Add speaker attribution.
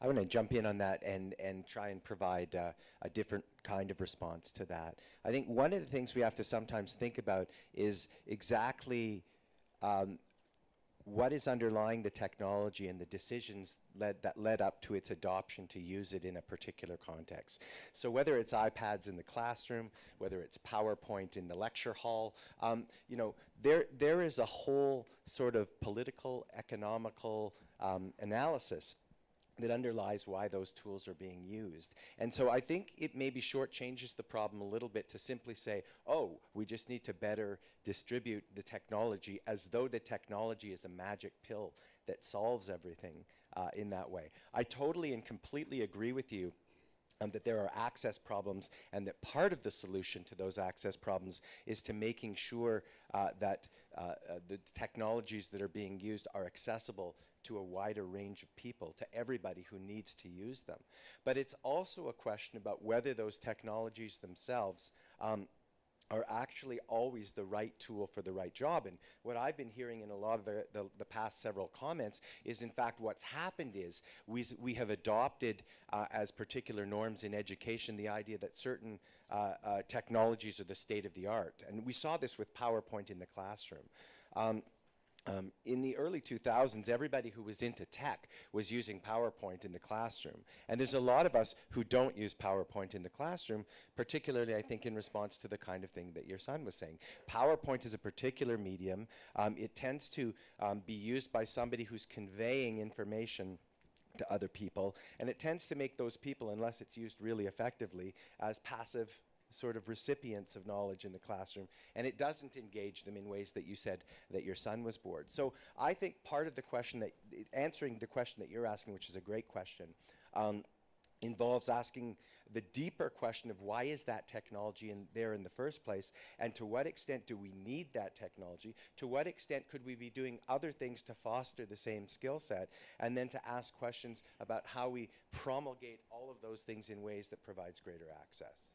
Speaker 1: I want to jump in on that and try and provide a different kind of response to that. I think one of the things we have to sometimes think about is exactly what is underlying the technology and the decisions that led up to its adoption to use it in a particular context. So whether it's iPads in the classroom, whether it's PowerPoint in the lecture hall, you know, there is a whole sort of political, economical analysis that underlies why those tools are being used. And so I think it maybe shortchanges the problem a little bit to simply say, oh, we just need to better distribute the technology, as though the technology is a magic pill that solves everything in that way. I totally and completely agree with you that there are access problems, and that part of the solution to those access problems is to making sure that the technologies that are being used are accessible to a wider range of people, to everybody who needs to use them. But it's also a question about whether those technologies themselves are actually always the right tool for the right job. And what I've been hearing in a lot of the past several comments is, in fact, what's happened is we have adopted as particular norms in education the idea that certain technologies are the state of the art. And we saw this with PowerPoint in the classroom. In the early 2000s, everybody who was into tech was using PowerPoint in the classroom. And there's a lot of us who don't use PowerPoint in the classroom, particularly, I think, in response to the kind of thing that your son was saying. PowerPoint is a particular medium. It tends to be used by somebody who's conveying information to other people, and it tends to make those people, unless it's used really effectively, as passive sort of recipients of knowledge in the classroom, and it doesn't engage them in ways that you said that your son was bored. So I think part of the question that, answering the question that you're asking, which is a great question, involves asking the deeper question of why is that technology there in the first place, and to what extent do we need that technology? To what extent could we be doing other things to foster the same skill set? And then to ask questions about how we promulgate all of those things in ways that provides greater access.